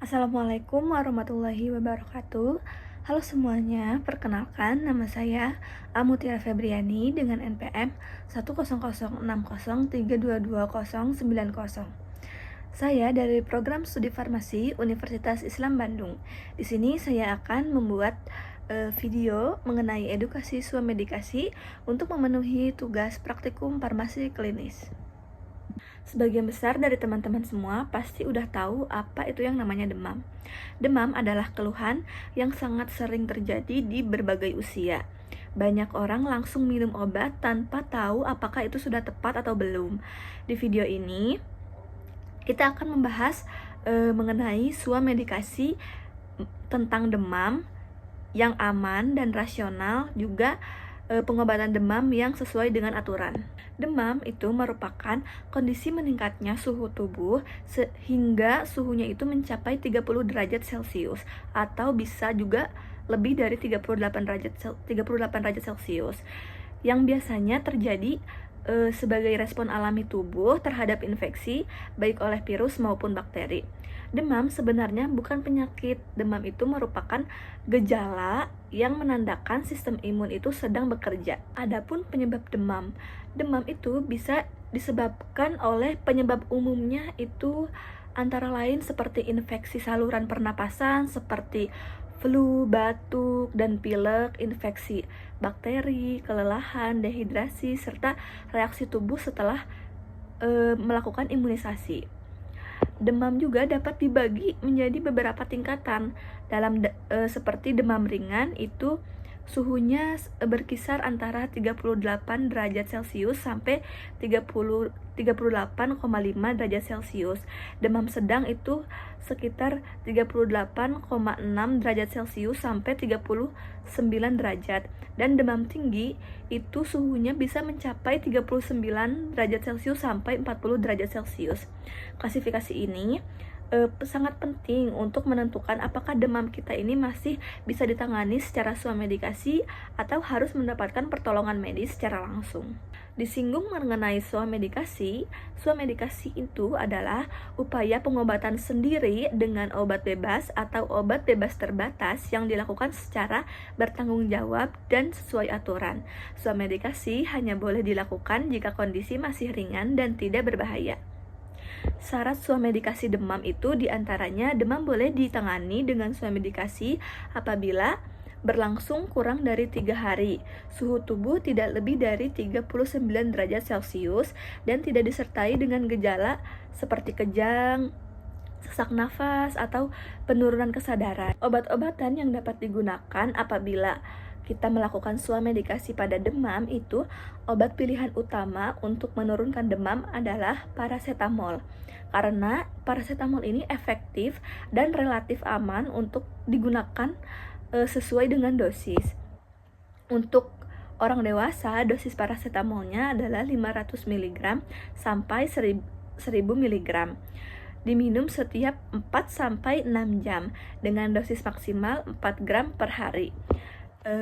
Assalamualaikum warahmatullahi wabarakatuh. Halo semuanya, perkenalkan nama saya Amutira Febriani dengan NPM 1006030322090. Saya dari program studi farmasi Universitas Islam Bandung. Di sini saya akan membuat video mengenai edukasi swamedikasi untuk memenuhi tugas praktikum farmasi klinis. Sebagian besar dari teman-teman semua pasti udah tahu apa itu yang namanya demam. Demam adalah keluhan yang sangat sering terjadi di berbagai usia. Banyak orang langsung minum obat tanpa tahu apakah itu sudah tepat atau belum. Di video ini, kita akan membahas mengenai swamedikasi tentang demam yang aman dan rasional, juga pengobatan demam yang sesuai dengan aturan. Demam itu merupakan kondisi meningkatnya suhu tubuh sehingga suhunya itu mencapai 30 derajat Celcius atau bisa juga lebih dari 38 derajat Celcius yang biasanya terjadi sebagai respon alami tubuh terhadap infeksi baik oleh virus maupun bakteri. Demam sebenarnya bukan penyakit. Demam itu merupakan gejala yang menandakan sistem imun itu sedang bekerja. Adapun penyebab demam, demam itu bisa disebabkan oleh penyebab umumnya itu antara lain seperti infeksi saluran pernapasan seperti flu, batuk, dan pilek, infeksi bakteri, kelelahan, dehidrasi, serta reaksi tubuh setelah melakukan imunisasi. Demam juga dapat dibagi menjadi beberapa tingkatan. Seperti demam ringan itu suhunya berkisar antara 38 derajat Celcius sampai 38,5 derajat Celcius. Demam sedang itu sekitar 38,6 derajat Celcius sampai 39 derajat. Dan demam tinggi itu suhunya bisa mencapai 39 derajat Celcius sampai 40 derajat Celcius. Klasifikasi ini sangat penting untuk menentukan apakah demam kita ini masih bisa ditangani secara swamedikasi atau harus mendapatkan pertolongan medis secara langsung. Disinggung mengenai swamedikasi itu adalah upaya pengobatan sendiri dengan obat bebas atau obat bebas terbatas yang dilakukan secara bertanggung jawab dan sesuai aturan. Swamedikasi hanya boleh dilakukan jika kondisi masih ringan dan tidak berbahaya. Syarat swamedikasi demam itu diantaranya demam boleh ditangani dengan swamedikasi apabila berlangsung kurang dari 3 hari, suhu tubuh tidak lebih dari 39 derajat Celcius, dan tidak disertai dengan gejala seperti kejang, sesak nafas, atau penurunan kesadaran. Obat-obatan yang dapat digunakan apabila kita melakukan swamedikasi pada demam itu, obat pilihan utama untuk menurunkan demam adalah paracetamol. Karena paracetamol ini efektif dan relatif aman untuk digunakan sesuai dengan dosis. Untuk orang dewasa, dosis paracetamolnya adalah 500 mg sampai 1000 mg. Diminum setiap 4-6 jam dengan dosis maksimal 4 gram per hari.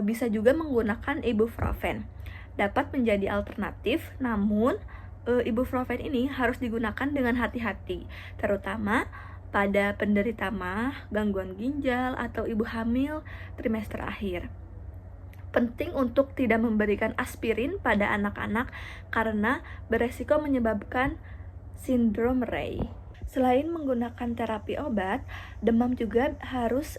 Bisa juga menggunakan ibuprofen. Dapat menjadi alternatif, namun ibuprofen ini harus digunakan dengan hati-hati, terutama pada penderita MAH, gangguan ginjal, atau ibu hamil trimester akhir. Penting untuk tidak memberikan aspirin pada anak-anak karena beresiko menyebabkan sindrom Rey. Selain menggunakan terapi obat, demam juga harus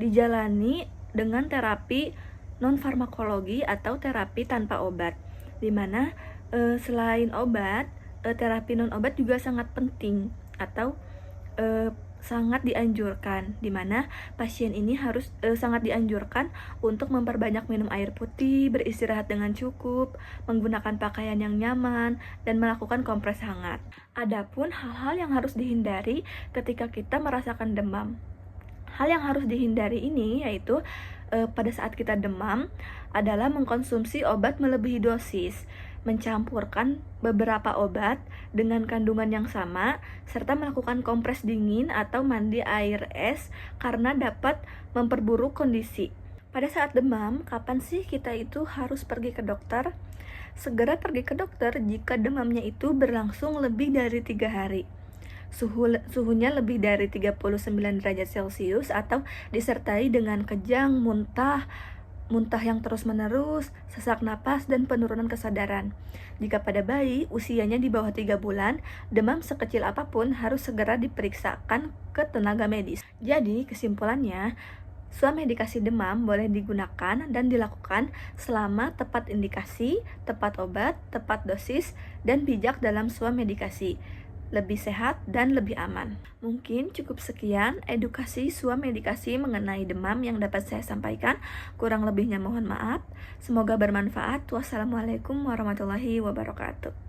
dijalani dengan terapi non-farmakologi atau terapi tanpa obat, di mana selain obat, terapi non-obat juga sangat penting atau sangat dianjurkan, di mana pasien ini harus sangat dianjurkan untuk memperbanyak minum air putih, beristirahat dengan cukup, menggunakan pakaian yang nyaman, dan melakukan kompres hangat. Adapun hal-hal yang harus dihindari ketika kita merasakan demam. Hal yang harus dihindari ini yaitu pada saat kita demam adalah mengkonsumsi obat melebihi dosis, mencampurkan beberapa obat dengan kandungan yang sama, serta melakukan kompres dingin atau mandi air es karena dapat memperburuk kondisi. Pada saat demam, kapan sih kita itu harus pergi ke dokter? Segera pergi ke dokter jika demamnya itu berlangsung lebih dari 3 hari. suhunya lebih dari 39 derajat Celcius atau disertai dengan kejang, muntah yang terus-menerus, sesak napas, dan penurunan kesadaran. Jika pada bayi usianya di bawah 3 bulan, demam sekecil apapun harus segera diperiksakan ke tenaga medis. Jadi, kesimpulannya, swamedikasi demam boleh digunakan dan dilakukan selama tepat indikasi, tepat obat, tepat dosis, dan bijak dalam swamedikasi. Lebih sehat dan lebih aman. Mungkin cukup sekian edukasi swamedikasi mengenai demam yang dapat saya sampaikan. Kurang lebihnya mohon maaf. Semoga bermanfaat. Wassalamualaikum warahmatullahi wabarakatuh.